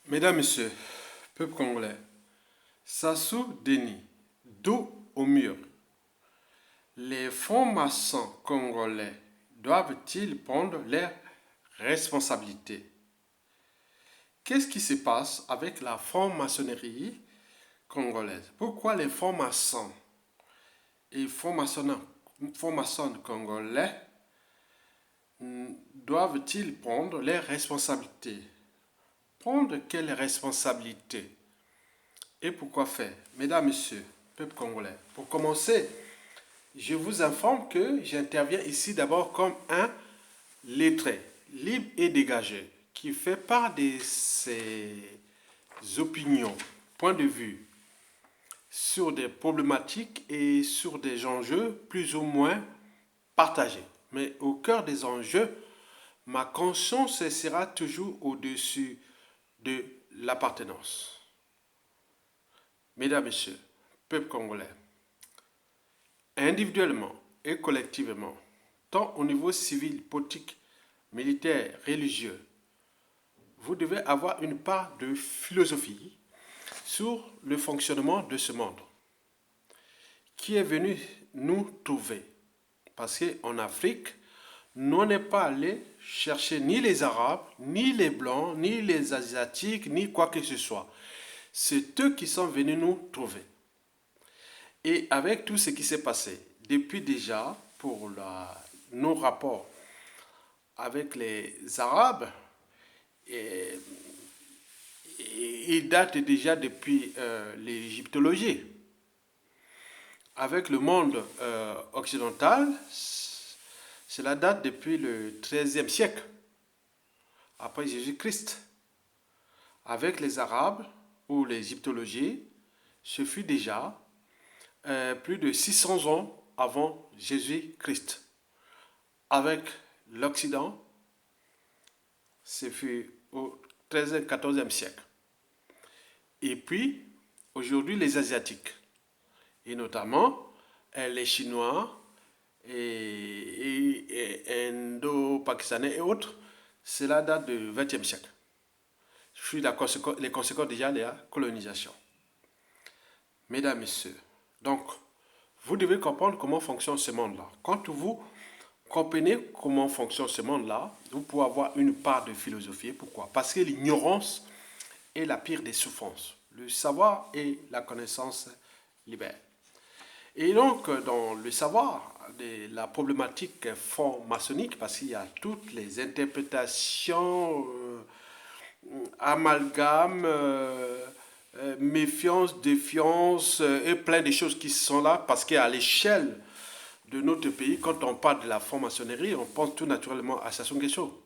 Mesdames, Messieurs, peuple congolais, Sassou Denis, dos au mur. Les francs-maçons congolais doivent-ils prendre leurs responsabilités? Qu'est-ce qui se passe avec la franc-maçonnerie congolaise? Pourquoi les francs-maçons et francs-maçons congolais doivent-ils prendre leurs responsabilités? Prendre quelles responsabilités? Et pourquoi faire? Mesdames, Messieurs, peuple congolais, pour commencer, je vous informe que j'interviens ici d'abord comme un lettré, libre et dégagé, qui fait part de ses opinions, points de vue sur des problématiques et sur des enjeux plus ou moins partagés. Mais au cœur des enjeux, ma conscience sera toujours au-dessus de l'appartenance. Mesdames, Messieurs, peuple congolais, individuellement et collectivement, tant au niveau civil, politique, militaire, religieux, vous devez avoir une part de philosophie sur le fonctionnement de ce monde qui est venu nous trouver. Parce qu'en Afrique, nous n'est pas allé chercher ni les Arabes, ni les Blancs, ni les Asiatiques, ni quoi que ce soit. C'est eux qui sont venus nous trouver. Et avec tout ce qui s'est passé, depuis déjà, pour nos rapports avec les Arabes, et, il date déjà depuis l'égyptologie. Avec le monde occidental, cela date depuis le XIIIe siècle, après Jésus-Christ. Avec les Arabes ou l'égyptologie, ce fut déjà plus de 600 ans avant Jésus-Christ. Avec l'Occident, ce fut au XIIIe, XIVe siècle. Et puis, aujourd'hui, les Asiatiques, et notamment les Chinois et Indo-Pakistanais et autres, cela date du XXe siècle. Puis les conséquences déjà de la colonisation. Mesdames, Messieurs, donc, vous devez comprendre comment fonctionne ce monde-là. Quand vous comprenez comment fonctionne ce monde-là, vous pouvez avoir une part de philosophie. Pourquoi? Parce que l'ignorance est la pire des souffrances. Le savoir et la connaissance libèrent. Et donc, dans le savoir de la problématique franc-maçonnique, parce qu'il y a toutes les interprétations, amalgames, méfiance, défiance et plein de choses qui sont là, parce qu'à l'échelle de notre pays, quand on parle de la franc-maçonnerie, on pense tout naturellement à Sassou Nguesso,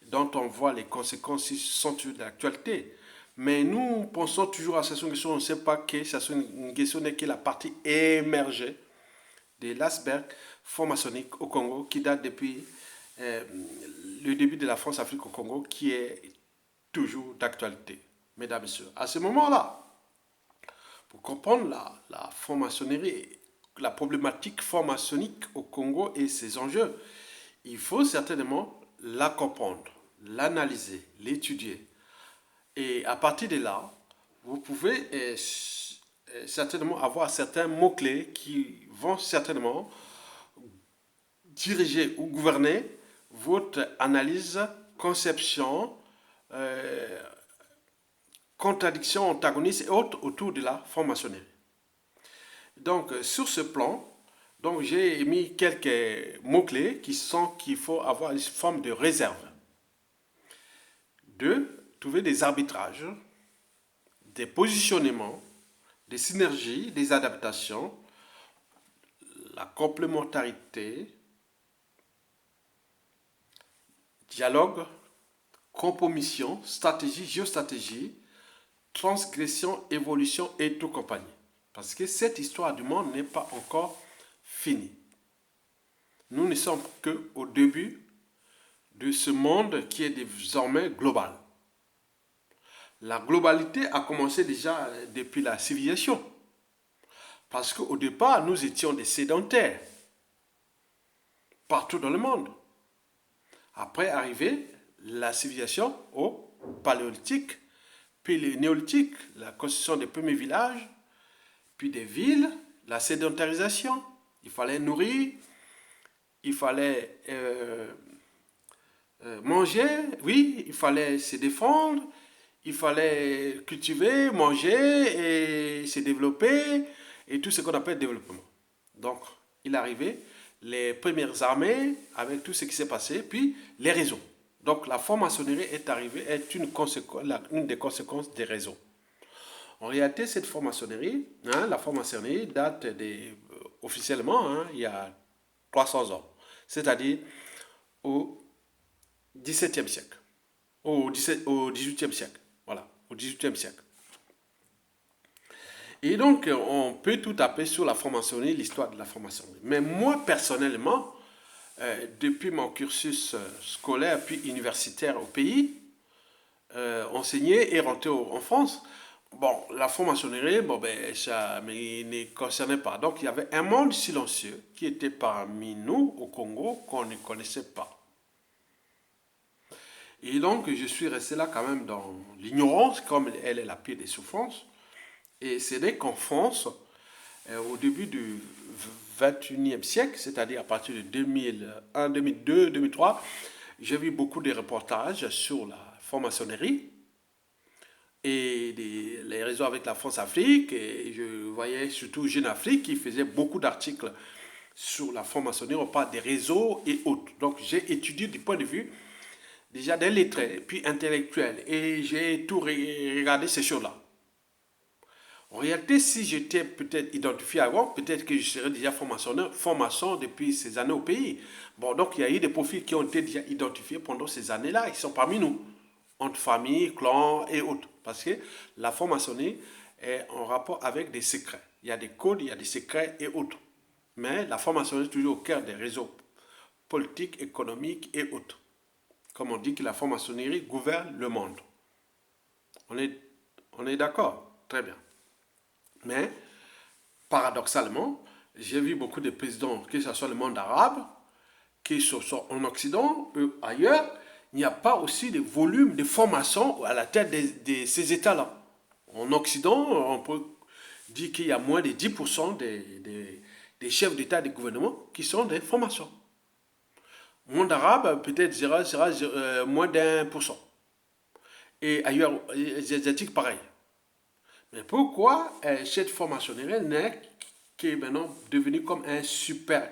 dont on voit les conséquences qui sont de l'actualité. Mais nous pensons toujours à Sassou Nguesso, on ne sait pas que Sassou Nguesso n'est que la partie émergée de l'iceberg franc-maçonnique au Congo, qui date depuis le début de la France-Afrique au Congo, qui est toujours d'actualité. Mesdames et messieurs, à ce moment-là, pour comprendre la franc-maçonnerie, la problématique franc-maçonnique au Congo et ses enjeux, il faut certainement la comprendre, l'analyser, l'étudier. Et à partir de là, vous pouvez certainement avoir certains mots-clés qui vont certainement diriger ou gouverner votre analyse, conception, contradiction, antagonisme et autres autour de la franc-maçonnerie. Donc, sur ce plan, donc j'ai mis quelques mots-clés qu'il faut avoir une forme de réserve. 2. Trouver des arbitrages, des positionnements, des synergies, des adaptations, la complémentarité, dialogue, compromission, stratégie, géostratégie, transgression, évolution et tout compagnie. Parce que cette histoire du monde n'est pas encore finie. Nous ne sommes qu'au début de ce monde qui est désormais global. La globalité a commencé déjà depuis la civilisation. Parce qu'au départ, nous étions des sédentaires. Partout dans le monde. Après arrivé la civilisation au paléolithique, puis le néolithique, la construction des premiers villages, puis des villes, la sédentarisation. Il fallait nourrir, il fallait manger, oui, il fallait se défendre, il fallait cultiver, manger et se développer, et tout ce qu'on appelle développement. Donc, il arrivait les premières armées avec tout ce qui s'est passé, puis les réseaux. Donc, la franc-maçonnerie est arrivée, est une des conséquences des réseaux. En réalité, cette franc-maçonnerie, la franc-maçonnerie date officiellement, il y a 300 ans, c'est-à-dire au XVIIe siècle, au XVIIIe siècle, voilà, au XVIIIe siècle. Et donc, on peut tout taper sur la franc-maçonnerie, l'histoire de la franc-maçonnerie. Mais moi, personnellement, depuis mon cursus scolaire puis universitaire au pays, enseigné et rentré en France, bon, la franc-maçonnerie, ça ne me concernait pas. Donc, il y avait un monde silencieux qui était parmi nous au Congo qu'on ne connaissait pas. Et donc, je suis resté là quand même dans l'ignorance, comme elle est la pire des souffrances. Et c'est dès qu'en France, au début du 21e siècle, c'est-à-dire à partir de 2001, 2002, 2003, j'ai vu beaucoup de reportages sur la franc-maçonnerie et les réseaux avec la France-Afrique. Et je voyais surtout Jeune Afrique qui faisait beaucoup d'articles sur la franc-maçonnerie. On parle des réseaux et autres. Donc j'ai étudié du point de vue déjà des lettrés, puis intellectuels. Et j'ai tout regardé ces choses-là. En réalité, si j'étais peut-être identifié avant, peut-être que je serais déjà franc-maçon depuis ces années au pays. Bon, donc il y a eu des profils qui ont été déjà identifiés pendant ces années-là. Ils sont parmi nous, entre famille, clans et autres. Parce que la franc-maçonnerie est en rapport avec des secrets. Il y a des codes, il y a des secrets et autres. Mais la franc-maçonnerie est toujours au cœur des réseaux politiques, économiques et autres. Comme on dit que la franc-maçonnerie gouverne le monde. On est d'accord? Très bien. Mais, paradoxalement, j'ai vu beaucoup de présidents, que ce soit le monde arabe, que ce soit en Occident ou ailleurs, il n'y a pas aussi de volume de formation à la tête de ces États-là. En Occident, on peut dire qu'il y a moins de 10% des chefs d'État et de gouvernement qui sont des formations. Le monde arabe, peut-être, sera moins d'1%. Et ailleurs, les Asiatiques, pareil. Mais pourquoi cette franc-maçonnerie n'est qui est maintenant devenue comme un super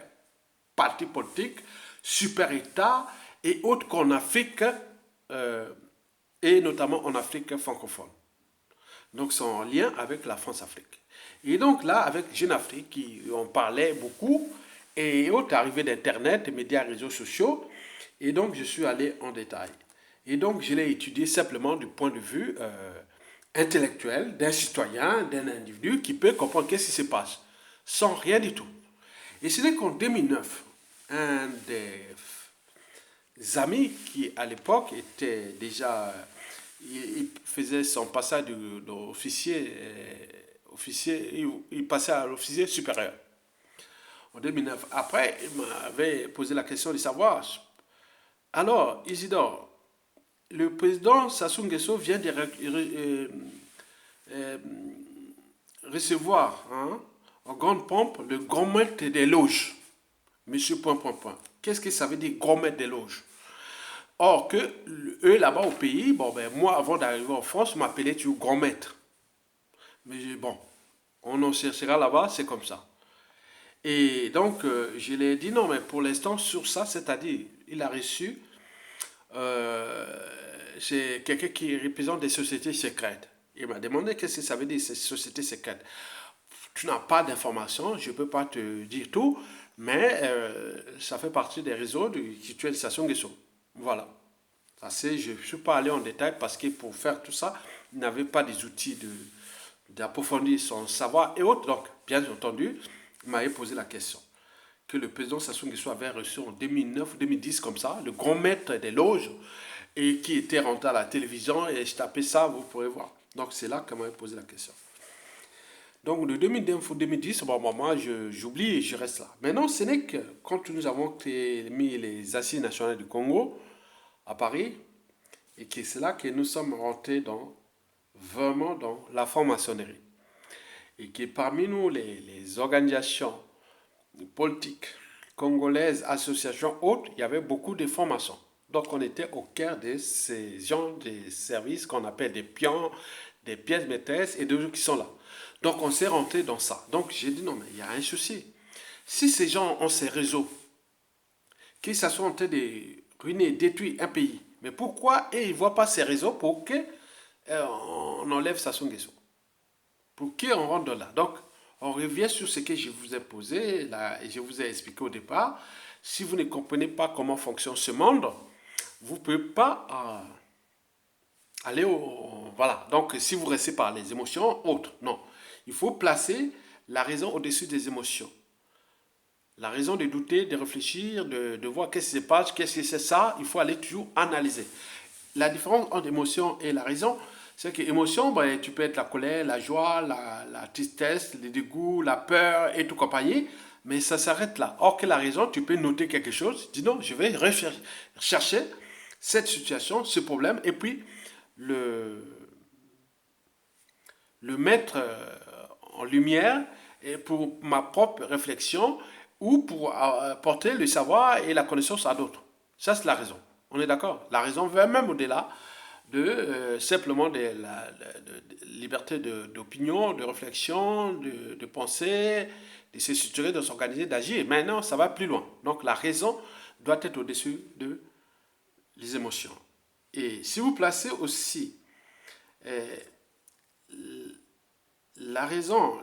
parti politique, super État et autres qu'en Afrique, et notamment en Afrique francophone. Donc c'est en lien avec la France-Afrique. Et donc là, avec Jeune Afrique, on parlait beaucoup, et autres arrivées d'Internet, médias, réseaux sociaux, et donc je suis allé en détail. Et donc je l'ai étudié simplement du point de vue intellectuel d'un citoyen, d'un individu qui peut comprendre qu'est-ce qui se passe, sans rien du tout. Et ce n'est qu'en 2009, un des amis qui à l'époque était déjà, il faisait son passage d'officier, il passait à l'officier supérieur. En 2009. Après, il m'avait posé la question de savoir, alors Isidore, le président Sassou Nguesso vient de recevoir en grande pompe le grand maître des loges, monsieur point, point, point. Qu'est-ce que ça veut dire, grand maître des loges? Or, que eux, là-bas au pays, moi, avant d'arriver en France, on m'appelait toujours grand maître. Mais bon, on en cherchera là-bas, c'est comme ça. Et donc, je lui ai dit non, mais pour l'instant, sur ça, c'est-à-dire, il a reçu, c'est quelqu'un qui représente des sociétés secrètes. Il m'a demandé qu'est-ce que ça veut dire, ces sociétés secrètes. Tu n'as pas d'informations, je ne peux pas te dire tout, mais ça fait partie des réseaux qui tuent Sassou Nguesso. Voilà. Je ne suis pas allé en détail parce que pour faire tout ça, il n'avait pas des outils d'approfondir son savoir et autres. Donc, bien entendu, il m'avait posé la question que le président Sassou Nguesso avait reçu en 2009 ou 2010 comme ça, le grand maître des loges, et qui était rentré à la télévision, et je tapais ça, vous pourrez voir. Donc, c'est là qu'on m'avait posé la question. Donc, de 2009 ou 2010, moi, j'oublie et je reste là. Maintenant, ce n'est que quand nous avons mis les Assises nationales du Congo à Paris, et que c'est là que nous sommes rentrés dans vraiment dans la franc-maçonnerie. Et que parmi nous, les organisations politiques congolaises, associations autres, il y avait beaucoup de francs-maçons. Donc on était au cœur de ces gens des services qu'on appelle des pions, des pièces maîtresses et d'autres qui sont là. Donc on s'est rentré dans ça. Donc j'ai dit non mais il y a un souci. Si ces gens ont ces réseaux, qu'ils se sont en train de ruiner, détruire un pays, mais pourquoi ils ne voient pas ces réseaux pour qu'on enlève Sassou Nguesso? Pour qu'on rentre là? Donc on revient sur ce que je vous ai posé, là, et je vous ai expliqué au départ. Si vous ne comprenez pas comment fonctionne ce monde, vous ne pouvez pas aller au... Voilà. Donc, si vous restez par les émotions, autres, non. Il faut placer la raison au-dessus des émotions. La raison de douter, de réfléchir, de voir qu'est-ce qui se passe, qu'est-ce que c'est ça, il faut aller toujours analyser. La différence entre l'émotion et la raison, c'est que l'émotion, ben, tu peux être la colère, la joie, la tristesse, le dégoût, la peur et tout compagnie, mais ça s'arrête là. Or que la raison, tu peux noter quelque chose, dis non, je vais rechercher cette situation, ce problème, et puis le, le mettre en lumière et pour ma propre réflexion ou pour apporter le savoir et la connaissance à d'autres. Ça, c'est la raison. On est d'accord? La raison va même au-delà de simplement de la liberté d'opinion, de réflexion, de penser, de se structurer, de s'organiser, d'agir. Maintenant, ça va plus loin. Donc, la raison doit être au-dessus de les émotions. Et si vous placez aussi euh, la raison,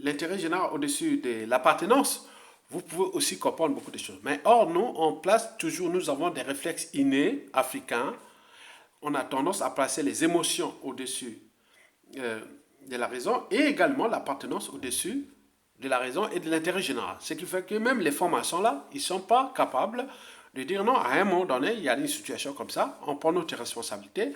l'intérêt général au-dessus de l'appartenance, vous pouvez aussi comprendre beaucoup de choses. Mais or, nous, on place toujours, nous avons des réflexes innés africains. On a tendance à placer les émotions au-dessus de la raison et également l'appartenance au-dessus de la raison et de l'intérêt général. Ce qui fait que même les formations là, ils ne sont pas capables de dire non, à un moment donné, il y a une situation comme ça, on prend notre responsabilité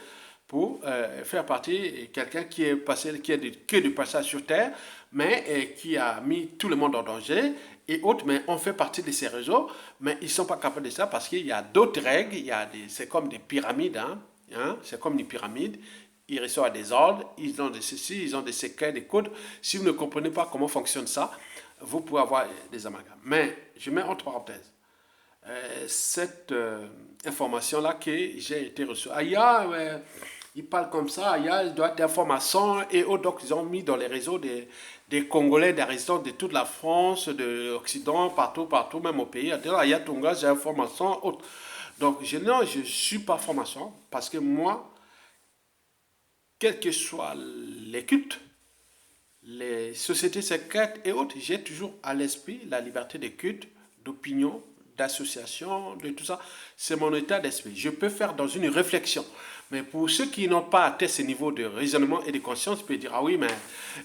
pour faire partie quelqu'un qui est passé, qui est que de passage sur terre, mais qui a mis tout le monde en danger et autres, mais on fait partie de ces réseaux, mais ils ne sont pas capables de ça parce qu'il y a d'autres règles, c'est comme des pyramides, c'est comme une pyramide, ils reçoivent des ordres, ils ont des ceci, ils ont des séquelles, des codes. Si vous ne comprenez pas comment fonctionne ça, vous pouvez avoir des amalgames. Mais je mets entre parenthèses cette information-là que j'ai été reçue. Aïe, il parle comme ça, aïe, il doit être information et autres. Donc, ils ont mis dans les réseaux des Congolais, des résidents de toute la France, de l'Occident, partout, partout, même au pays. Aïe, Tonga, j'ai information, autre. Donc, non, je ne suis pas formation parce que moi, quels que soient les cultes, les sociétés secrètes et autres, j'ai toujours à l'esprit la liberté de culte, d'opinion, d'association, de tout ça. C'est mon état d'esprit. Je peux faire dans une réflexion. Mais pour ceux qui n'ont pas atteint ce niveau de raisonnement et de conscience, ils peuvent dire, ah oui, mais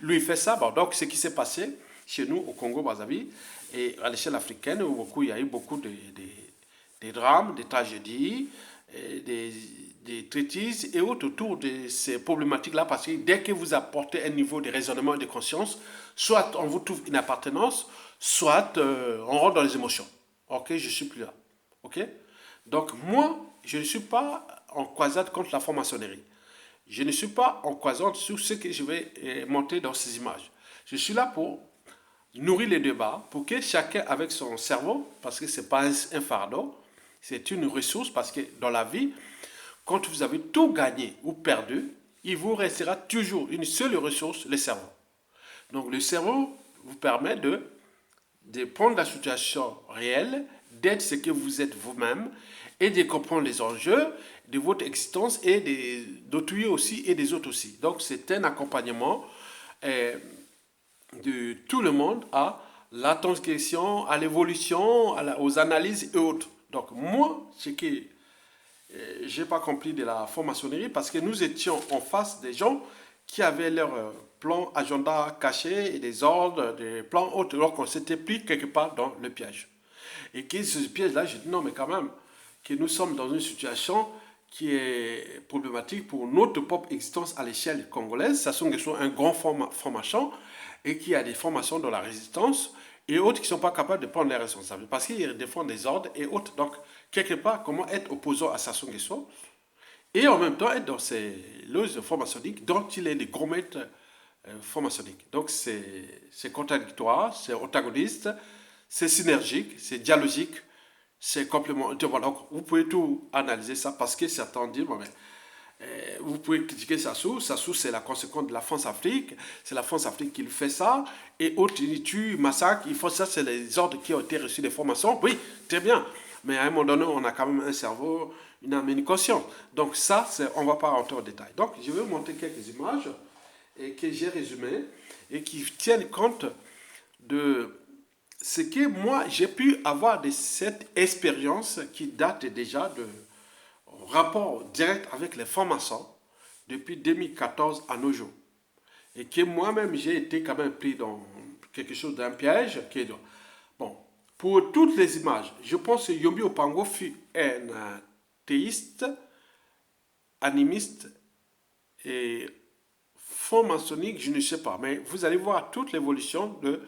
lui, il fait ça. Bon, donc, ce qui s'est passé chez nous, au Congo-Brazzaville, et à l'échelle africaine, où il y a eu beaucoup de drames, de tragédies, des traitises et autres autour de ces problématiques-là, parce que dès que vous apportez un niveau de raisonnement et de conscience, soit on vous trouve une appartenance, soit on rentre dans les émotions. Ok, je ne suis plus là. Ok. Donc moi, je ne suis pas en croisade contre la franc-maçonnerie. Je ne suis pas en croisade sur ce que je vais monter dans ces images. Je suis là pour nourrir les débats, pour que chacun avec son cerveau, parce que ce n'est pas un fardeau, c'est une ressource, parce que dans la vie, quand vous avez tout gagné ou perdu, il vous restera toujours une seule ressource, le cerveau. Donc le cerveau vous permet de prendre la situation réelle, d'être ce que vous êtes vous-même et de comprendre les enjeux de votre existence et d'autrui aussi et des autres aussi. Donc c'est un accompagnement de tout le monde à la transgression, à l'évolution, aux analyses et autres. Donc moi, ce que j'ai pas compris de la franc-maçonnerie parce que nous étions en face des gens qui avaient leur plan, agenda caché et des ordres, des plans autres, alors qu'on s'était pris quelque part dans le piège. Et que ce piège-là, j'ai dit non, mais quand même, que nous sommes dans une situation qui est problématique pour notre propre existence à l'échelle congolaise. Ça sont un grand franc-maçon et qui a des formations dans la résistance et autres qui ne sont pas capables de prendre les responsabilités parce qu'ils défendent des ordres et autres. Donc, quelque part, comment être opposant à Sassou Nguesso et en même temps être dans ces loges franc-maçonniques dont il est le gros maître franc-maçonnique. Donc c'est contradictoire, c'est antagoniste, c'est synergique, c'est dialogique, c'est complémentaire. Voilà, donc vous pouvez tout analyser ça parce que certains disent, bon, mais, vous pouvez critiquer Sassou. Sassou, c'est la conséquence de la France-Afrique. C'est la France-Afrique qui fait ça. Et autres, ils tuent, massacrent. Il faut ça, c'est les ordres qui ont été reçus des formations. Oui, très bien. Mais à un moment donné, on a quand même un cerveau, une âme, une conscience. Donc ça, on ne va pas rentrer en détail. Donc je vais vous montrer quelques images et que j'ai résumées et qui tiennent compte de ce que moi, j'ai pu avoir de cette expérience qui date déjà de rapport direct avec les francs-maçons depuis 2014 à nos jours. Et que moi-même, j'ai été quand même pris dans quelque chose d'un piège. Bon, pour toutes les images, je pense que Yombi Opango fut un théiste, animiste et franc-maçonnique, je ne sais pas. Mais vous allez voir toute l'évolution de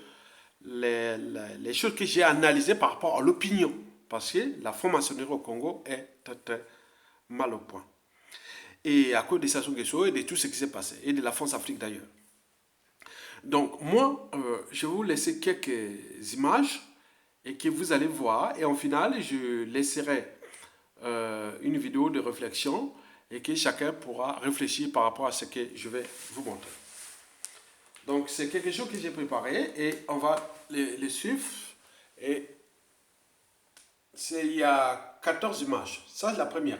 les choses que j'ai analysées par rapport à l'opinion. Parce que la franc-maçonnerie au Congo est très, très mal au point. Et à cause de Sassou Nguesso et de tout ce qui s'est passé, et de la France-Afrique d'ailleurs. Donc moi, je vais vous laisser quelques images et que vous allez voir. Et en final, je laisserai une vidéo de réflexion et que chacun pourra réfléchir par rapport à ce que je vais vous montrer. Donc c'est quelque chose que j'ai préparé et on va les suivre. Et il y a 14 images. Ça, c'est la première.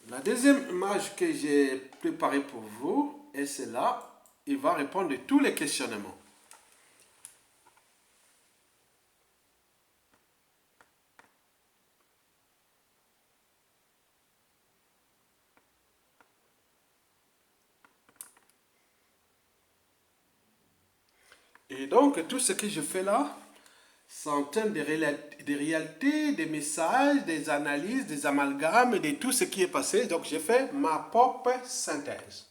La deuxième image que j'ai préparée pour vous est celle-là. Il va répondre à tous les questionnements. Et donc, tout ce que je fais là, c'est en termes de réalité, des messages, des analyses, des amalgames et de tout ce qui est passé. Donc, j'ai fait ma propre synthèse.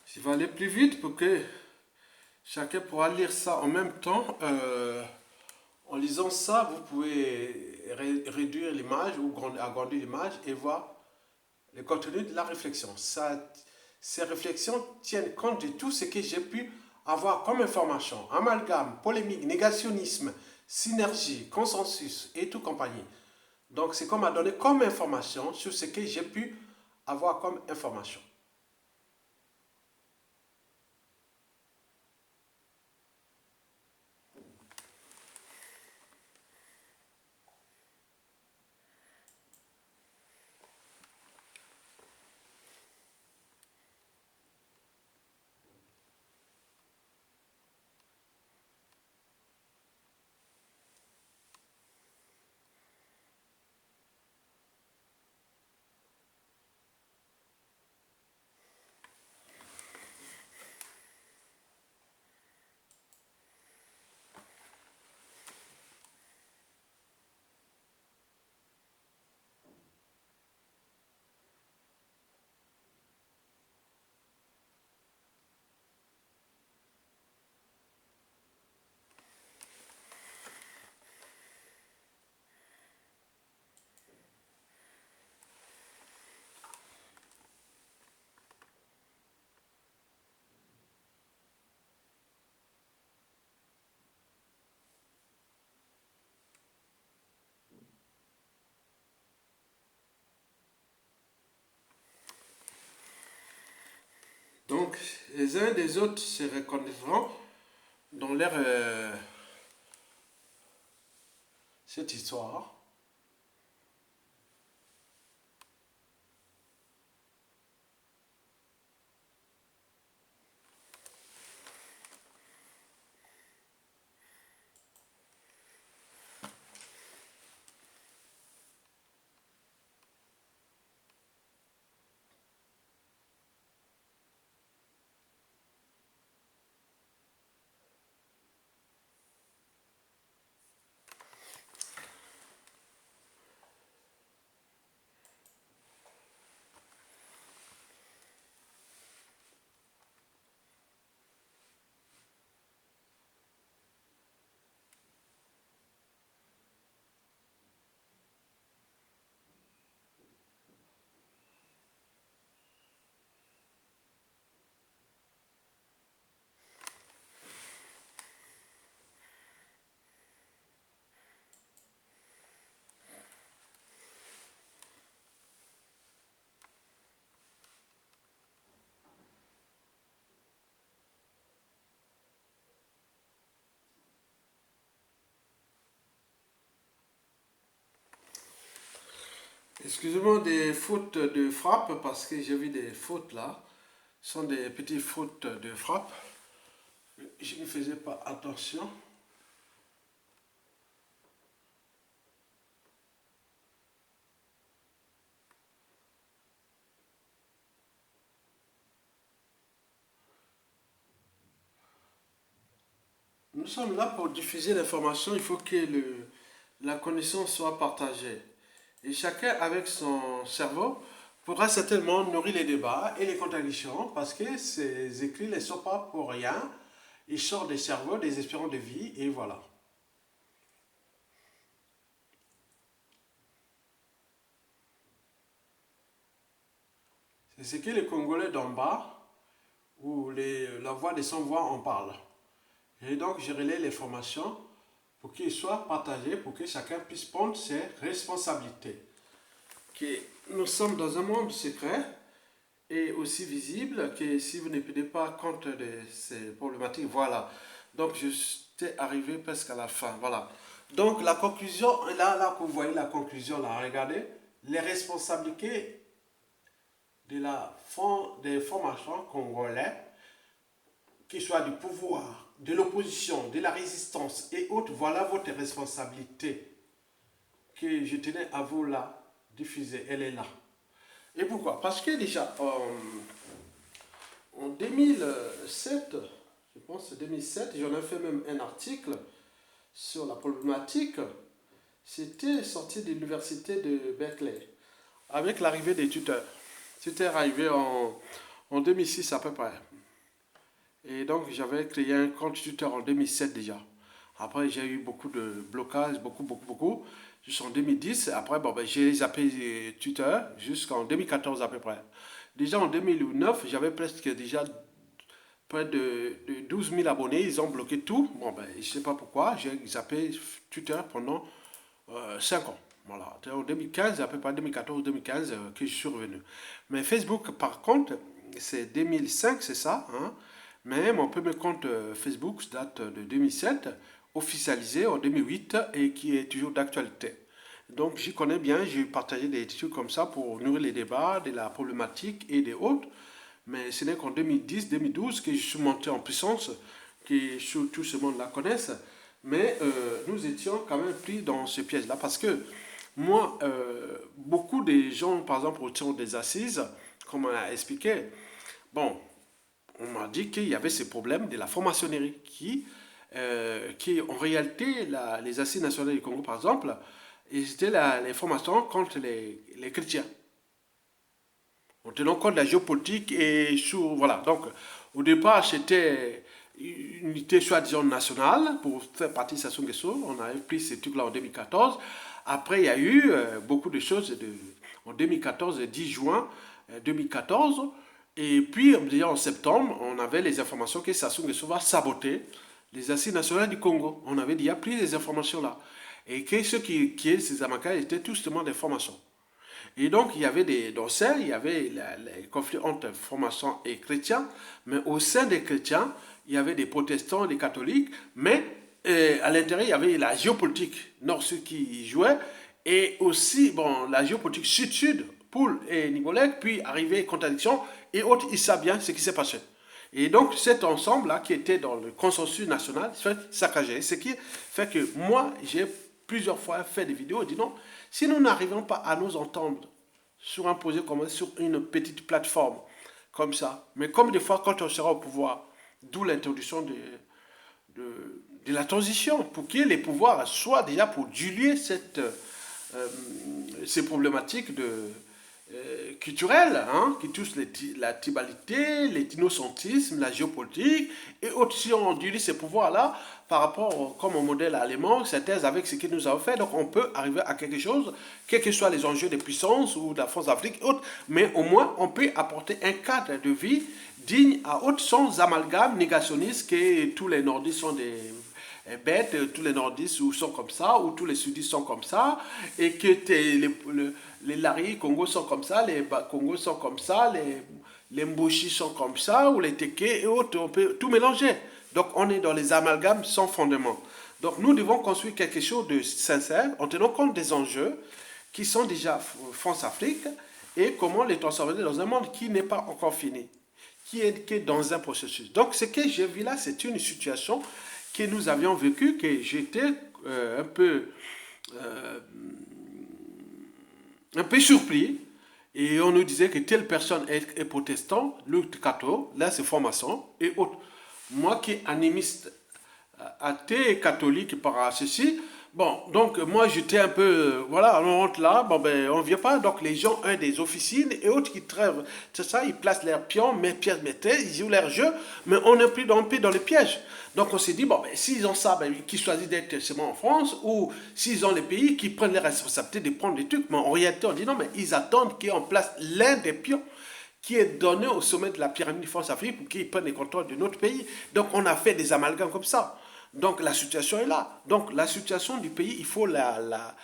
Je vais aller plus vite pour que chacun pourra lire ça en même temps. En lisant ça, vous pouvez réduire l'image ou agrandir l'image et voir le contenu de la réflexion. Ces réflexions tiennent compte de tout ce que j'ai pu avoir comme information. Amalgame, polémique, négationnisme, synergie, consensus et tout compagnie. Donc c'est comme à donner comme information sur ce que j'ai pu avoir comme information. Donc les uns des autres se reconnaîtront dans leur cette histoire. Excusez-moi des fautes de frappe parce que j'ai vu des fautes là. Ce sont des petites fautes de frappe. Je ne faisais pas attention. Nous sommes là pour diffuser l'information. Il faut que la connaissance soit partagée. Et chacun avec son cerveau pourra certainement nourrir les débats et les contradictions parce que ces écrits ne sont pas pour rien. Ils sortent des cerveaux, des espérants de vie et voilà. C'est ce que les Congolais d'en bas ou la voix des sans-voix en parle. Et donc je relais l'information pour qu'il soit partagé, pour que chacun puisse prendre ses responsabilités. Que nous sommes dans un monde secret et aussi visible que si vous ne tenez pas compte de ces problématiques, voilà. Donc je suis arrivé presque à la fin, voilà. Donc la conclusion, là vous voyez la conclusion, là, regardez, les responsabilités des formations congolais, qu'ils soient du pouvoir, de l'opposition, de la résistance et autres, voilà votre responsabilité que je tenais à vous la diffuser, elle est là. Et pourquoi? Parce que déjà, en 2007, je pense 2007, j'en ai fait même un article sur la problématique. C'était sorti de l'université de Berkeley, avec l'arrivée des tuteurs. C'était arrivé en 2006 à peu près. Et donc j'avais créé un compte tuteur en 2007 déjà. Après j'ai eu beaucoup de blocages, beaucoup. Jusqu'en 2010, après bon, ben, j'ai zappé tuteur jusqu'en 2014 à peu près. Déjà en 2009, j'avais presque déjà près de 12 000 abonnés, ils ont bloqué tout. Bon ben je ne sais pas pourquoi, j'ai zappé tuteur pendant 5 ans. Voilà, en 2015, à peu près 2014-2015 que je suis revenu. Mais Facebook, par contre, c'est 2005, c'est ça. Hein? Mais mon premier compte Facebook date de 2007, officialisé en 2008 et qui est toujours d'actualité. Donc j'y connais bien, j'ai partagé des trucs comme ça pour nourrir les débats de la problématique et des autres. Mais ce n'est qu'en 2010-2012 que je suis monté en puissance, que tout ce monde la connaisse. Mais nous étions quand même pris dans ce piège-là parce que moi, beaucoup de gens, par exemple, autour des assises, comme on a expliqué, bon, on m'a dit qu'il y avait ce problème de la franc-maçonnerie qui en réalité, les assises nationales du Congo, par exemple, c'était les formations contre les chrétiens. En tenant compte de la géopolitique et sur. Voilà. Donc, au départ, c'était une unité soi-disant nationale pour faire partie de Sassou Nguesso. On avait pris ces trucs-là en 2014. Après, il y a eu beaucoup de choses en 2014, le 10 juin 2014. Et puis, déjà en septembre, on avait les informations que Sassou Nguesso va saboter les assises nationales du Congo. On avait déjà pris les informations là. Et que ceux qui ces Amaka étaient tout justement des formations. Et donc, il y avait dans ça, il y avait les conflits entre francs-maçons et chrétiens, mais au sein des chrétiens, il y avait des protestants et des catholiques, mais à l'intérieur, il y avait la géopolitique nord-sud qui jouait, et aussi, bon, la géopolitique sud-sud, Poul et Nicolette, puis arrivée contradiction, et autres, ils savent bien ce qui s'est passé. Et donc, cet ensemble-là, qui était dans le consensus national, se fait saccager. Ce qui fait que moi, j'ai plusieurs fois fait des vidéos et dit non, si nous n'arrivons pas à nous entendre sur un projet commun, sur une petite plateforme comme ça, mais comme des fois quand on sera au pouvoir, d'où l'introduction de la transition, pour que les pouvoirs soient déjà pour diluer ces problématiques culturelles hein, qui touchent la tribalité, l'ethnocentisme, la géopolitique, et aussi on dilue ces pouvoirs-là par rapport comme au modèle allemand, synthèse avec ce que nous avons fait. Donc on peut arriver à quelque chose, quels que soient les enjeux de puissance ou de la force d'Afrique, mais au moins on peut apporter un cadre de vie digne à autres sans amalgame négationniste que tous les nordistes sont des bêtes, tous les nordistes sont comme ça, ou tous les sudistes sont comme ça, et que les Lari Congo sont comme ça, les Congo sont comme ça, les Mboshi sont comme ça, ou les Teke et autres, on peut tout mélanger. Donc on est dans les amalgames sans fondement. Donc nous devons construire quelque chose de sincère en tenant compte des enjeux qui sont déjà France-Afrique et comment les transformer dans un monde qui n'est pas encore fini, qui est dans un processus. Donc ce que j'ai vu là, c'est une situation que nous avions vécue, que j'étais euh, un peu surpris. Et on nous disait que telle personne est protestant, l'autre catho, là c'est franc-maçon, et autres. Moi qui est animiste, athée et catholique par ceci, bon, donc moi j'étais un peu, voilà, on rentre là, bon ben on ne vient pas, donc les gens ont des officines et autres qui trêvent, c'est ça, ils placent leurs pions, mais pièces mettaient, ils jouent leur jeu, mais on est plus dans les pièges. Donc on s'est dit, bon, ben, s'ils ont ça, ben, qu'ils choisissent d'être seulement en France, ou s'ils ont les pays qui prennent les responsabilités de prendre des trucs, mais en réalité on dit non, mais ils attendent qu'on place l'un des pions qui est donné au sommet de la pyramide France-Afrique pour qu'ils prennent les contrôles de notre pays. Donc on a fait des amalgames comme ça. Donc la situation est là. Donc la situation du pays, il faut la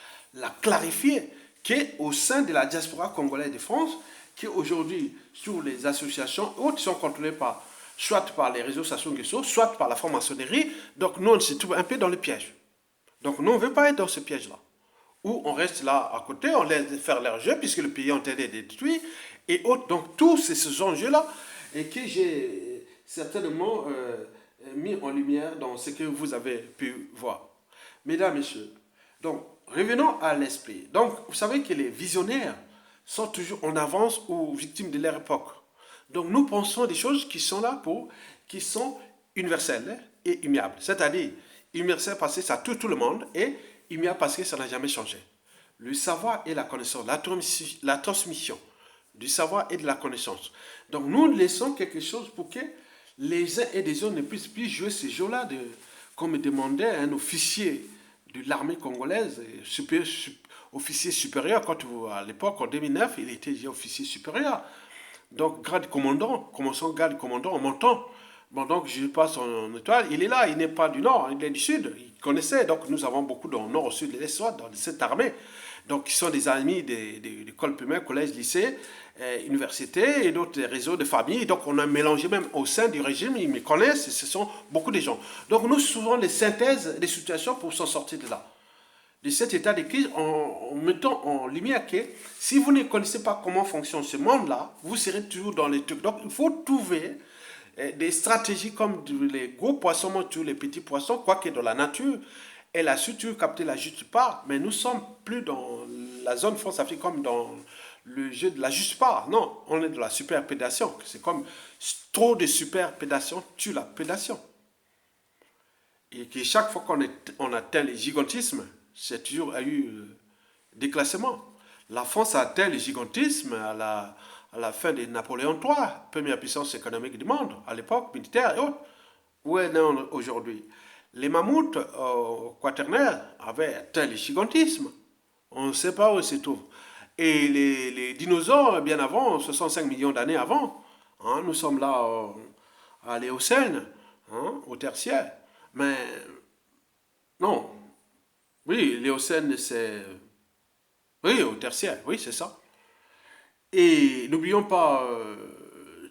clarifier, qui est au sein de la diaspora congolaise de France, qui aujourd'hui, sur les associations autres, sont contrôlées par, soit par les réseaux sociaux, soit par la franc-maçonnerie. Donc nous, on se trouve un peu dans le piège. Donc nous, on ne veut pas être dans ce piège-là. Ou on reste là à côté, on laisse faire leur jeu, puisque le pays est été détruit, et autres. Donc tous ces enjeux-là, et que j'ai certainement mis en lumière dans ce que vous avez pu voir. Mesdames, Messieurs, donc revenons à l'esprit. Donc vous savez que les visionnaires sont toujours en avance ou victimes de leur époque. Donc nous pensons des choses qui sont là qui sont universelles et immuables. C'est-à-dire, universel parce que ça touche tout le monde et immuable parce que ça n'a jamais changé. Le savoir et la connaissance, la transmission du savoir et de la connaissance. Donc nous laissons quelque chose pour que les uns et les autres ne puissent plus jouer ces jeux-là, comme demandait un officier de l'armée congolaise, officier supérieur, à l'époque, en 2009, il était déjà officier supérieur. Donc, grade commandant, commençant grade commandant en montant. Bon, donc, je passe en étoile, il est là, il n'est pas du nord, il est du sud, il connaissait. Donc, nous avons beaucoup dans le nord, au sud, et l'est, soit dans cette armée. Donc, ils sont des amis des écoles primaires, collèges, lycées, universités et d'autres réseaux de familles. Donc, on a mélangé même au sein du régime, ils me connaissent, et ce sont beaucoup de gens. Donc, nous souvent les synthèses des situations pour s'en sortir de là. De cet état de crise, en mettant en lumière que si vous ne connaissez pas comment fonctionne ce monde-là, vous serez toujours dans les trucs. Donc, il faut trouver des stratégies comme les gros poissons mangent les petits poissons, quoique dans la nature, elle a su toujours capter la juste part, mais nous ne sommes plus dans la zone France-Afrique comme dans le jeu de la juste part. Non, on est dans la superpédation. C'est comme trop de superpédation tue la pédation. Et que chaque fois qu'on atteint les gigantismes, c'est toujours eu des classements. La France a atteint le gigantisme à la fin de Napoléon III, première puissance économique du monde, à l'époque, militaire et autres. Où est-ce aujourd'hui? Les mammouths quaternaires avaient atteint le gigantisme. On ne sait pas où ils se trouvent. Et les dinosaures, bien avant, 65 millions d'années avant, hein, nous sommes là à l'Éocène, hein, au tertiaire. Mais non, oui, l'Éocène, c'est... Oui, au tertiaire, oui, c'est ça. Et n'oublions pas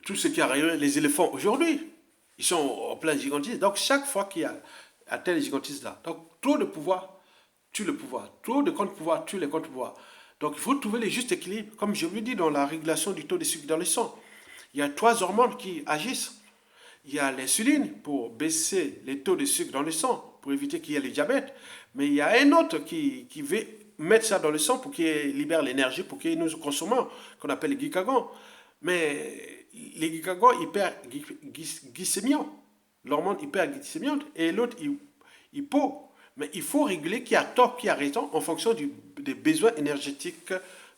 tout ce qui arrive, les éléphants aujourd'hui. Ils sont en plein gigantisme. Donc, chaque fois qu'il y a atteint les gigantismes là, donc trop de pouvoir tue le pouvoir. Trop de contre-pouvoir tue les contre-pouvoirs. Donc, il faut trouver le juste équilibre. Comme je vous dis, dans la régulation du taux de sucre dans le sang, il y a 3 hormones qui agissent. Il y a l'insuline pour baisser les taux de sucre dans le sang, pour éviter qu'il y ait le diabète. Mais il y a un autre qui veut mettre ça dans le sang pour qu'il libère l'énergie, pour qu'il nous consommons, qu'on appelle les glycagons. Mais les glycagons hyperglycémiants, l'hormone hyperglycémiante, et l'autre hypo. Mais il faut réguler qui a tort, qui a raison, en fonction des besoins énergétiques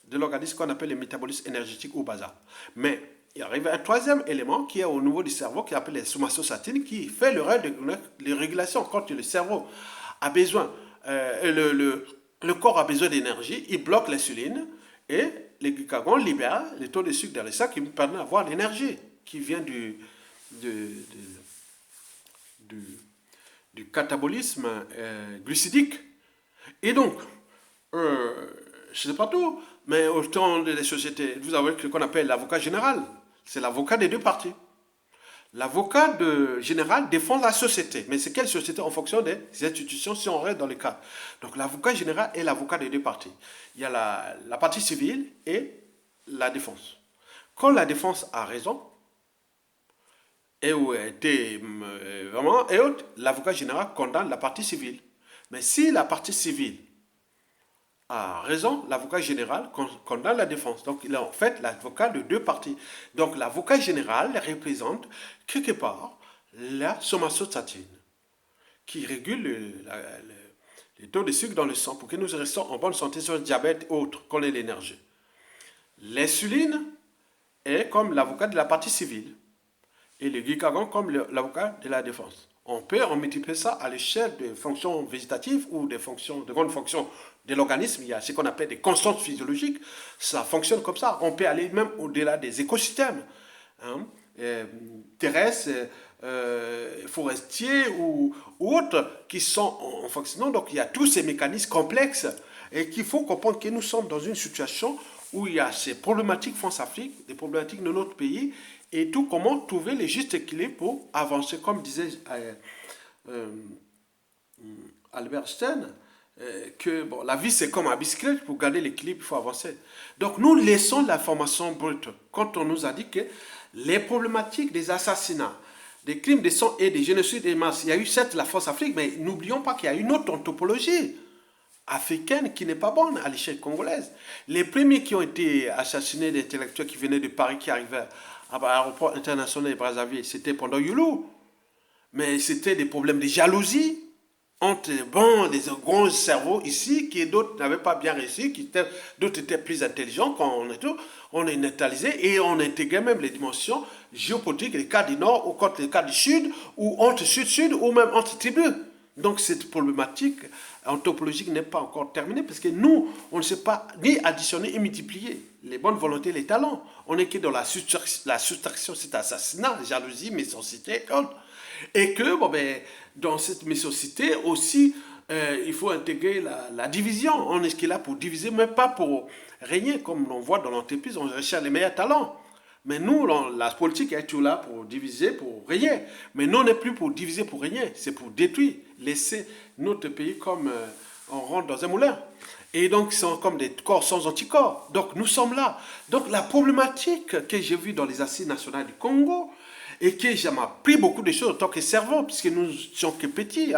de l'organisme qu'on appelle le métabolisme énergétique ou bazar. Mais il arrive un troisième élément qui est au niveau du cerveau, qui appelle les somatosatine, qui fait le rôle de régulation. Quand le cerveau a besoin, le corps a besoin d'énergie, il bloque l'insuline et les glucagons libèrent les taux de sucre dans le sang qui nous permettent d'avoir l'énergie qui vient du catabolisme glucidique. Et donc, je ne sais pas tout, mais au temps des sociétés, vous avez ce qu'on appelle l'avocat général. C'est l'avocat des deux parties. L'avocat général défend la société. Mais c'est quelle société en fonction des institutions si on reste dans le cadre. Donc l'avocat général est l'avocat des deux parties. Il y a la partie civile et la défense. Quand la défense a raison, et où était vraiment, et l'avocat général condamne la partie civile. Mais si la partie civile a raison, l'avocat général condamne la défense. Donc, il est en fait l'avocat de deux parties. Donc, l'avocat général représente quelque part la somatothatine qui régule les taux de sucre dans le sang pour que nous restons en bonne santé sur le diabète et autres, qu'on ait l'énergie. L'insuline est comme l'avocat de la partie civile et le glucagon comme l'avocat de la défense. On peut en multiplier ça à l'échelle des fonctions végétatives ou des fonctions, de grandes fonctions de l'organisme. Il y a ce qu'on appelle des constantes physiologiques. Ça fonctionne comme ça. On peut aller même au-delà des écosystèmes terrestres, forestiers ou autres qui sont en fonctionnement. Donc il y a tous ces mécanismes complexes et qu'il faut comprendre que nous sommes dans une situation où il y a ces problématiques France-Afrique, des problématiques de notre pays, et tout comment trouver les justes équilibres pour avancer, comme disait Albert Einstein, que bon, la vie c'est comme un bicyclette, pour garder l'équilibre, il faut avancer. Donc nous laissons l'information brute quand on nous a dit que les problématiques des assassinats, des crimes de sang et des génocides des masses, il y a eu certes la France-Afrique, mais n'oublions pas qu'il y a une autre anthropologie africaine qui n'est pas bonne à l'échelle congolaise. Les premiers qui ont été assassinés, des intellectuels qui venaient de Paris, qui arrivaient à l'aéroport international de Brazzaville, c'était pendant Youlou. Mais c'était des problèmes de jalousie entre des grands cerveaux ici, qui d'autres n'avaient pas bien réussi, d'autres étaient plus intelligents quand on est neutralisé et on intégrait même les dimensions géopolitiques, les cas du Nord ou contre les cas du Sud, ou entre Sud-Sud, ou même entre tribus. Donc cette problématique anthropologique n'est pas encore terminée parce que nous, on ne sait pas ni additionner ni multiplier les bonnes volontés, les talents. On est que dans la soustraction, c'est assassinat, jalousie, méchanceté, et que dans cette méchanceté aussi, il faut intégrer la division. On est là pour diviser, mais pas pour régner, comme on voit dans l'entreprise, on recherche les meilleurs talents. Mais nous, la politique est toujours là pour diviser, pour régner. Mais nous, on n'est plus pour diviser, pour régner. C'est pour détruire, laisser notre pays comme on rentre dans un moulin. Et donc, ils sont comme des corps sans anticorps. Donc, nous sommes là. Donc, la problématique que j'ai vue dans les assises nationales du Congo, et que j'ai appris beaucoup de choses en tant que servant, puisque nous sommes que petits,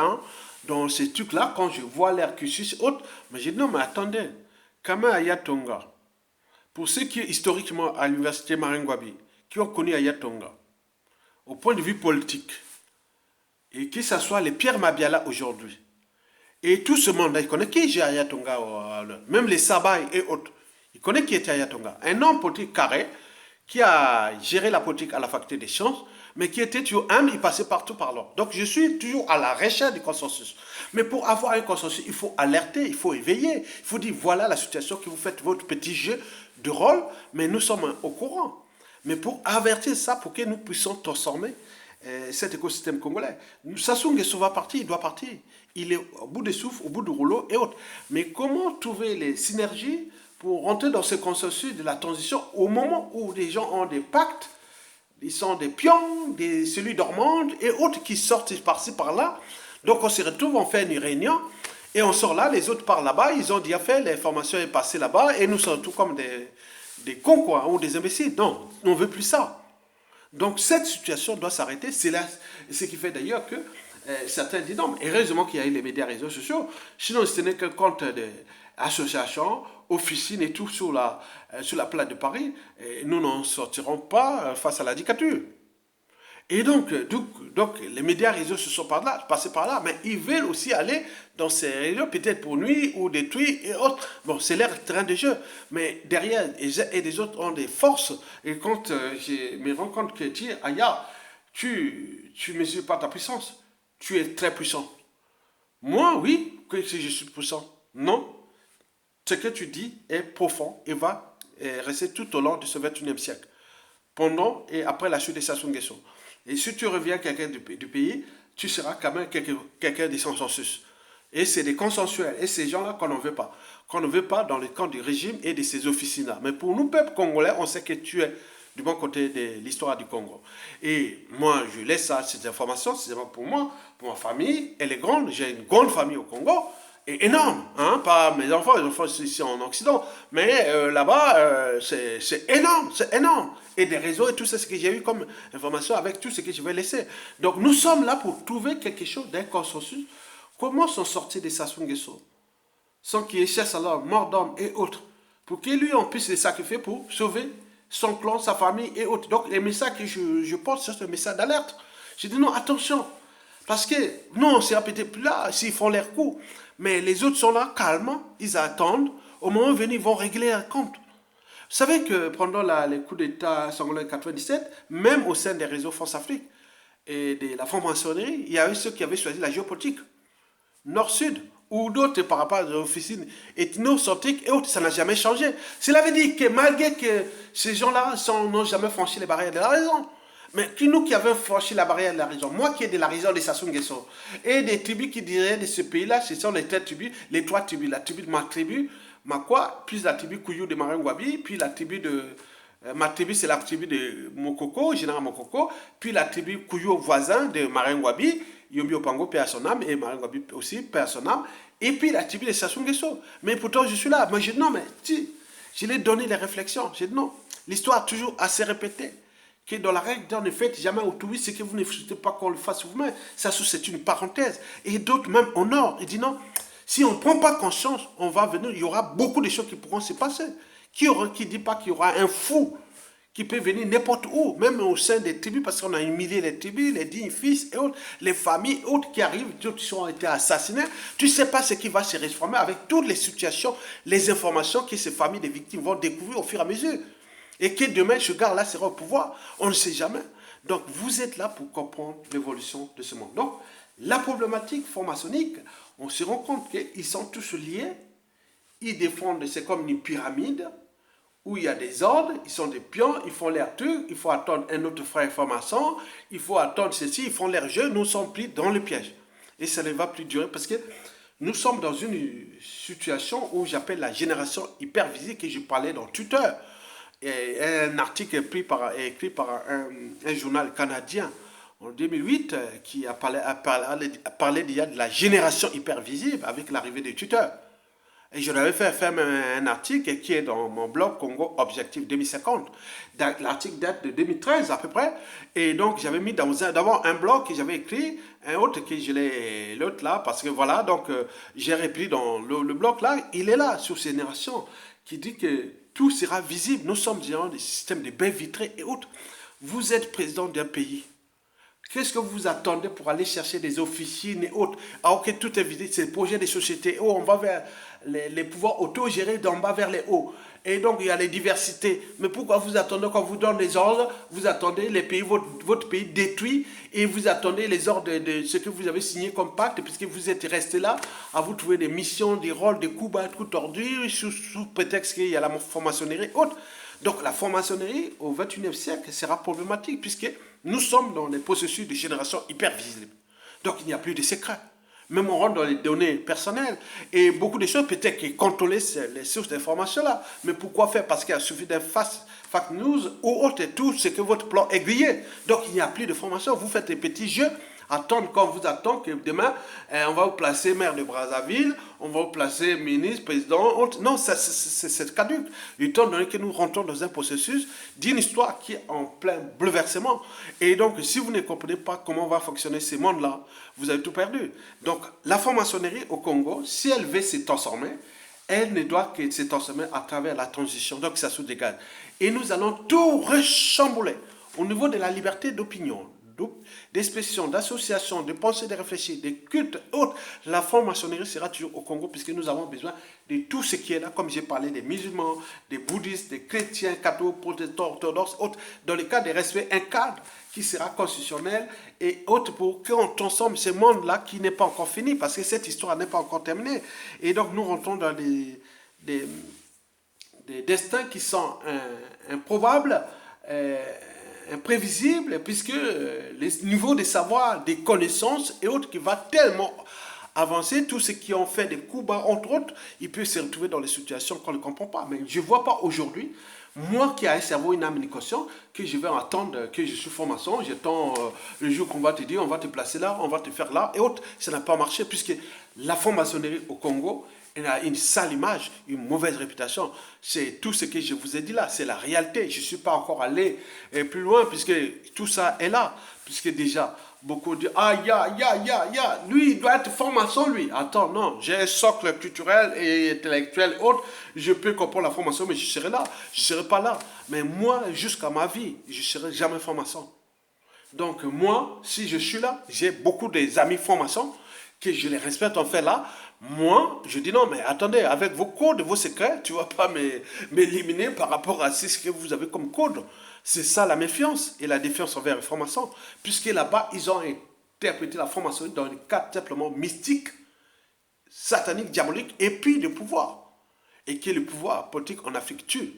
dans ces trucs-là, quand je vois l'air cursus autre, mais je dis non, mais attendez, Kama Ayatonga, pour ceux qui, historiquement, à l'université Maringwabi, qui ont connu Ayatonga, au point de vue politique, et que ce soit les Pierre Mabiala aujourd'hui, et tout ce monde-là, il connaît qui est Ayatonga, même les Sabaï et autres, il connaît qui était Ayatonga. Un homme politique carré, qui a géré la politique à la faculté des sciences, mais qui était toujours humble, il passait partout par là. Donc je suis toujours à la recherche du consensus. Mais pour avoir un consensus, il faut alerter, il faut éveiller, il faut dire voilà la situation que vous faites votre petit jeu de rôle, mais nous sommes au courant. Mais pour avertir ça, pour que nous puissions transformer cet écosystème congolais. Sassou Nguesso va partir, il doit partir. Il est au bout des souffles, au bout du rouleau et autres. Mais comment trouver les synergies pour rentrer dans ce consensus de la transition au moment où les gens ont des pactes, ils sont des pions, des cellules dormantes et autres qui sortent par-ci, par-là. Donc on se retrouve, on fait une réunion et on sort là, les autres partent là-bas, ils ont déjà fait, l'information est passée là-bas et nous sommes tous comme des cons quoi, ou des imbéciles. Non, on ne veut plus ça. Donc cette situation doit s'arrêter. C'est ce qui fait d'ailleurs que certains disent non, mais heureusement qu'il y a eu les médias réseaux sociaux, sinon ce n'est qu'un compte d'associations, officines et tout sur la place de Paris, et nous n'en sortirons pas face à la dictature. Et donc, les médias réseaux se sont passés par là, mais ils veulent aussi aller dans ces réunions, peut-être pour nuire ou détruire et autres. Bon, c'est leur terrain de jeu. Mais derrière, et des autres ont des forces. Et quand je me rends compte que Aya, tu ne mesures pas ta puissance. Tu es très puissant. Moi, oui, que je suis puissant. Non. Ce que tu dis est profond et va rester tout au long de ce 21e siècle. Pendant et après la chute de Sassou Nguesso. Et si tu reviens quelqu'un du pays, tu seras quand même quelqu'un de consensus. Et c'est des consensuels. Et ces gens-là qu'on ne veut pas. Qu'on ne veut pas dans le camp du régime et de ces officines-là. Mais pour nous, peuple congolais, on sait que tu es du bon côté de l'histoire du Congo. Et moi, je laisse ça, ces informations, c'est pour moi, pour ma famille, elle est grande, j'ai une grande famille au Congo, et énorme, hein, pas mes enfants, les enfants ici en Occident, mais là-bas, c'est énorme, c'est énorme. Et des réseaux et tout ça, ce que j'ai eu comme information avec tout ce que je vais laisser. Donc nous sommes là pour trouver quelque chose d'un consensus. Comment s'en sortir de Sassou Nguesso sans qu'il ait chasse à l'homme, mort d'homme et autres, pour que lui, on puisse les sacrifier pour sauver son clan, sa famille et autres. Donc, les messages que je porte, c'est un message d'alerte. Je dis non, attention, parce que nous, on s'est répété plus là, s'ils font leur coup, mais les autres sont là, calmement, ils attendent, au moment venu, ils vont régler un compte. Vous savez que pendant les coups d'État sanglants 97, même au sein des réseaux France-Afrique et de la franc-maçonnerie, il y avait ceux qui avaient choisi la géopolitique, nord-sud, ou d'autres par rapport aux officines ethnocentriques et autres, ça n'a jamais changé. Cela veut dire que malgré que ces gens-là n'ont jamais franchi les barrières de la raison, mais nous qui avons franchi la barrière de la raison, moi qui ai de la raison de Sassou Nguesso, et des tribus qui diraient de ce pays-là, ce sont les trois tribus, la tribu de ma tribu, ma quoi, puis la tribu Kouyou de Marangwabi, puis la tribu de... ma tribu, c'est la tribu de Mokoko, général Mokoko, puis la tribu Kouyou voisin de Marangwabi, Yombi Opango, paix à son âme, et Marangwabi aussi, paix à son âme, et puis la tribu de Sassou Nguesso. Mais pourtant, je suis là. Moi, je dis non, mais je l'ai donné les réflexions. J'ai dit non. L'histoire toujours assez répétée. Que dans la règle, ne faites jamais autour, ce que vous ne souhaitez pas qu'on le fasse vous-même. Ça, c'est une parenthèse. Et d'autres, même au nord, ils disent non. Si on ne prend pas conscience, on va venir, il y aura beaucoup de choses qui pourront se passer. Qui ne dit pas qu'il y aura un fou qui peut venir n'importe où, même au sein des tribus, parce qu'on a humilié les tribus, les dignes fils et autres, les familles autres qui arrivent, d'autres qui ont été assassinés. Tu ne sais pas ce qui va se transformer avec toutes les situations, les informations que ces familles de victimes vont découvrir au fur et à mesure. Et que demain, ce gars-là sera au pouvoir, on ne sait jamais. Donc, vous êtes là pour comprendre l'évolution de ce monde. Donc, la problématique franc-maçonnique, on se rend compte qu'ils sont tous liés, ils défendent, c'est comme une pyramide, où il y a des ordres, ils sont des pions, ils font leur truc, il faut attendre un autre frère franc-maçon, il faut attendre ceci, ils font leur jeu, nous sommes pris dans le piège. Et ça ne va plus durer parce que nous sommes dans une situation où j'appelle la génération hypervisible que je parlais dans Tuteur. Et un article écrit par un journal canadien en 2008 qui a parlé d'il y a de la génération hypervisible avec l'arrivée des tuteurs. Et je l'avais fait faire un article qui est dans mon blog Congo Objectif 2050. L'article date de 2013 à peu près. Et donc j'avais mis d'abord un blog que j'avais écrit, un autre que je l'ai, l'autre là, parce que voilà, donc j'ai repris dans le blog là, il est là sur ces générations qui dit que tout sera visible. Nous sommes dans des systèmes de baies vitrées et autres. Vous êtes président d'un pays. Qu'est-ce que vous attendez pour aller chercher des officines et autres? Alors que tout est visible, c'est le projet des sociétés. Oh, on va vers les pouvoirs autogérés d'en bas vers les hauts. Et donc, il y a les diversités. Mais pourquoi vous attendez, quand vous donne les ordres, vous attendez les pays, votre pays détruit, et vous attendez les ordres de ce que vous avez signé comme pacte, puisque vous êtes resté là, à vous trouver des missions, des rôles, des coups bas, coups tordus, sous prétexte qu'il y a la franc-maçonnerie et autres. Donc, la franc-maçonnerie, au XXIe siècle, sera problématique, puisque nous sommes dans les processus de génération hyper visible. Donc, il n'y a plus de secrets. Même on rentre dans les données personnelles. Et beaucoup de choses, peut-être que contrôler les sources d'information-là. Mais pourquoi faire? Parce qu'il suffit d'un fact news ou autre, tout ce que votre plan est grillé. Donc, il n'y a plus de formation. Vous faites des petits jeux. Attendre quand vous attend que demain, on va vous placer maire de Brazzaville, on va vous placer ministre, président, autre. Non, c'est caduque. Étant donné que nous rentrons dans un processus d'une histoire qui est en plein bouleversement. Et donc, si vous ne comprenez pas comment va fonctionner ce monde-là, vous avez tout perdu. Donc, la franc-maçonnerie au Congo, si elle veut se transformer, elle ne doit que se transformer à travers la transition. Donc, ça se dégage. Et nous allons tout rechambouler au niveau de la liberté d'opinion, d'expression, d'association, de pensée, de réfléchir, de cultes, autres. La franc-maçonnerie sera toujours au Congo puisque nous avons besoin de tout ce qui est là, comme j'ai parlé des musulmans, des bouddhistes, des chrétiens, catholiques, protestants, orthodoxes, autres, dans le cas de respect, un cadre qui sera constitutionnel et autre pour qu'on transforme ce monde-là qui n'est pas encore fini parce que cette histoire n'est pas encore terminée. Et donc nous rentrons dans des destins qui sont improbables, imprévisible, puisque les niveaux de savoir, des connaissances et autres qui va tellement avancer. Tous ceux qui ont fait des coups bas, entre autres, ils peuvent se retrouver dans les situations qu'on ne comprend pas. Mais je ne vois pas aujourd'hui, moi qui ai un cerveau, une âme, une conscience, que je vais attendre que je suis franc-maçon, j'attends le jour qu'on va te dire, on va te placer là, on va te faire là, et autres. Ça n'a pas marché, puisque la franc-maçonnerie au Congo, elle a une sale image, une mauvaise réputation. C'est tout ce que je vous ai dit là, c'est la réalité. Je ne suis pas encore allé plus loin, puisque tout ça est là. Puisque déjà, beaucoup disent, ah, lui, il doit être franc-maçon, lui. Attends, non, j'ai un socle culturel et intellectuel autre. Je peux comprendre la formation, mais je serai là. Je ne serai pas là. Mais moi, jusqu'à ma vie, je ne serai jamais franc-maçon. Donc moi, si je suis là, j'ai beaucoup d'amis francs-maçons que je les respecte en fait là. Moi, je dis non, mais attendez, avec vos codes, vos secrets, tu ne vas pas m'éliminer par rapport à ce que vous avez comme code. C'est ça la méfiance et la défiance envers les francs-maçons. Puisque là-bas, ils ont interprété la franc-maçonnerie dans le cadre simplement mystique, satanique, diabolique, et puis de pouvoir. Et que le pouvoir politique en Afrique tue.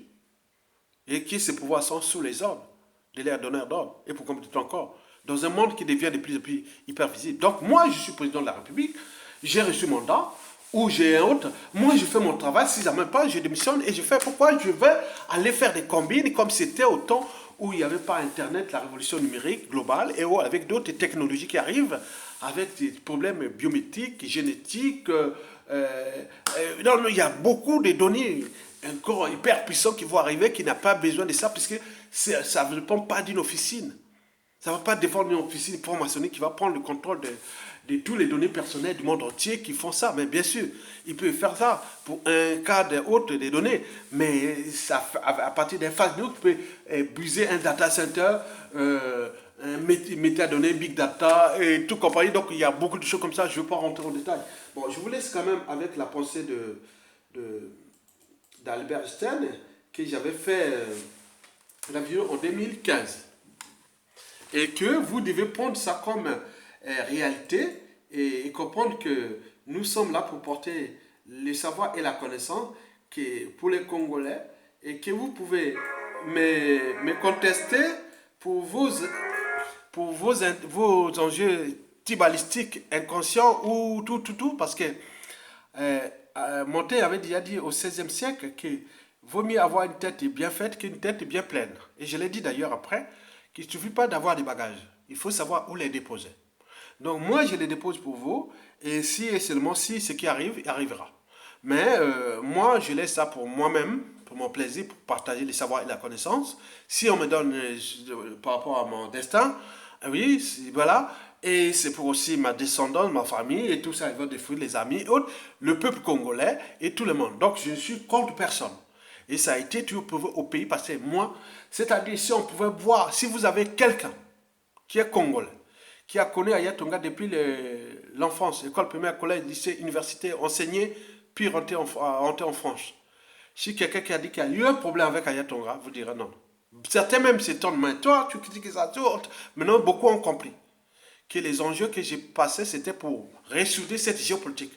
Et que ces pouvoirs sont sous les ordres de leurs donneurs d'ordre. Et pour compléter encore, dans un monde qui devient de plus en plus hyper visible. Donc moi, je suis président de la République, j'ai reçu mon mandat, ou j'ai un autre, moi je fais mon travail, si ça ne m'aime pas, je démissionne et je fais pourquoi je vais aller faire des combines comme c'était au temps où il n'y avait pas Internet, la révolution numérique globale, et où avec d'autres technologies qui arrivent, avec des problèmes biométriques, génétiques, non, il y a beaucoup de données encore hyper puissantes qui vont arriver, qui n'a pas besoin de ça, puisque ça ne dépend pas d'une officine. Ça ne va pas défendre une officine franc-maçonnique qui va prendre le contrôle de toutes les données personnelles du monde entier qui font ça. Mais bien sûr, ils peuvent faire ça pour un cadre autre des données. Mais ça, à partir d'un phase nous peut briser un data center, un métadonnées, big data et tout compagnie. Donc il y a beaucoup de choses comme ça. Je ne veux pas rentrer en détail. Bon, je vous laisse quand même avec la pensée d'Albert Einstein que j'avais fait l'avion en 2015. Et que vous devez prendre ça comme réalité et comprendre que nous sommes là pour porter le savoir et la connaissance que pour les Congolais et que vous pouvez me contester pour vos enjeux tribalistiques inconscients ou tout, parce que Montaigne avait déjà dit au XVIe siècle que vaut mieux avoir une tête bien faite qu'une tête bien pleine. Et je l'ai dit d'ailleurs après, qu'il ne suffit pas d'avoir des bagages. Il faut savoir où les déposer. Donc moi, je les dépose pour vous. Et si et seulement si ce qui arrive, il arrivera. Mais moi, je laisse ça pour moi-même, pour mon plaisir, pour partager les savoirs et la connaissance. Si on me donne par rapport à mon destin, oui, voilà. Et c'est pour aussi ma descendance, ma famille et tout ça, ils vont détruire les amis, et autres, le peuple congolais et tout le monde. Donc je ne suis contre personne. Et ça a été toujours prouvé au pays parce que moi, c'est-à-dire si on pouvait voir, si vous avez quelqu'un qui est congolais, qui a connu Ayatonga depuis l'enfance, école primaire, collège, lycée, université, enseigné, puis rentré en France. Si quelqu'un qui a dit qu'il y a eu un problème avec Ayatonga, vous direz non. Certains même s'étonnent, mais toi, tu critiques ça, tout. Maintenant, beaucoup ont compris que les enjeux que j'ai passés, c'était pour ressouder cette géopolitique.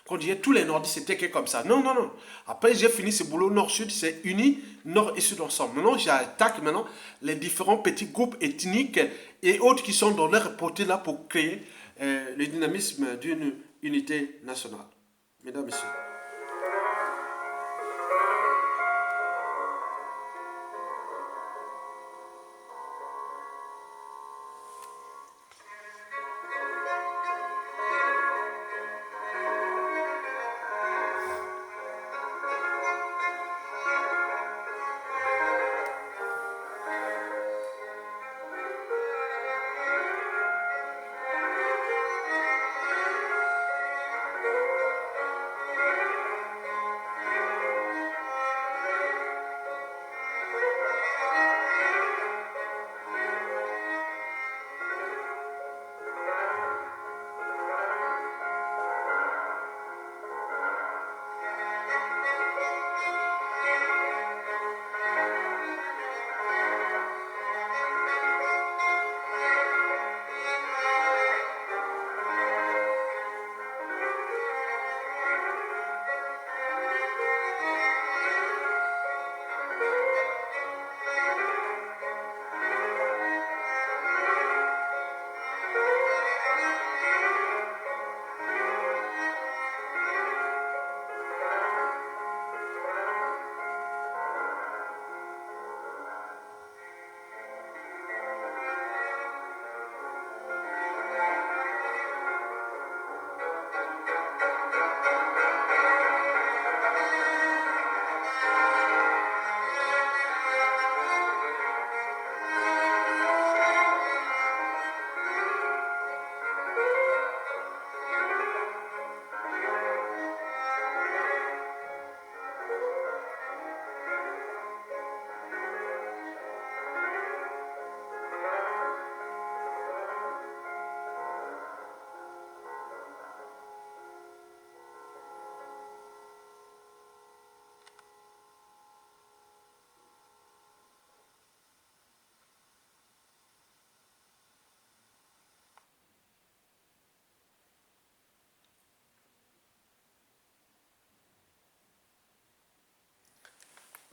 Quand on disait tous les nordistes, c'était que comme ça. Non, non, non. Après, j'ai fini ce boulot nord-sud, c'est uni, nord et sud ensemble. Maintenant, j'attaque maintenant les différents petits groupes ethniques et autres qui sont dans leur portée là pour créer le dynamisme d'une unité nationale. Mesdames, Messieurs.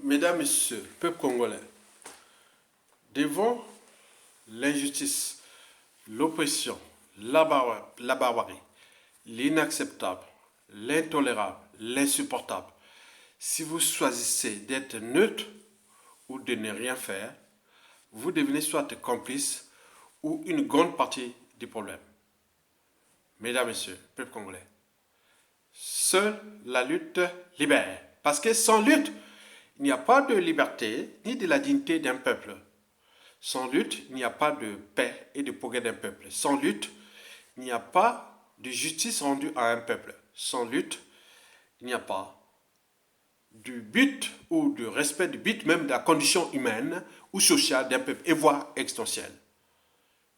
Mesdames, Messieurs, peuple congolais, devant l'injustice, l'oppression, la barbarie, l'inacceptable, l'intolérable, l'insupportable, si vous choisissez d'être neutre ou de ne rien faire, vous devenez soit complice ou une grande partie du problème. Mesdames, Messieurs, peuple congolais, seule la lutte libère. Parce que sans lutte, il n'y a pas de liberté ni de la dignité d'un peuple. Sans lutte, il n'y a pas de paix et de progrès d'un peuple. Sans lutte, il n'y a pas de justice rendue à un peuple. Sans lutte, il n'y a pas du but ou du respect du but même de la condition humaine ou sociale d'un peuple, et voire existentielle.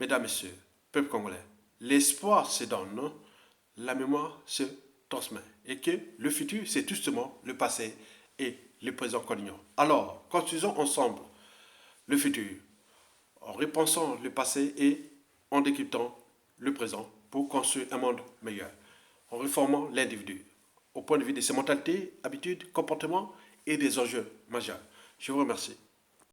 Mesdames, Messieurs, peuple congolais, l'espoir se donne, la mémoire se transmet. Et que le futur, c'est justement le passé et le présent qu'on ignore. Alors, construisons ensemble le futur, en repensant le passé et en décryptant le présent pour construire un monde meilleur, en réformant l'individu au point de vue de ses mentalités, habitudes, comportements et des enjeux majeurs. Je vous remercie.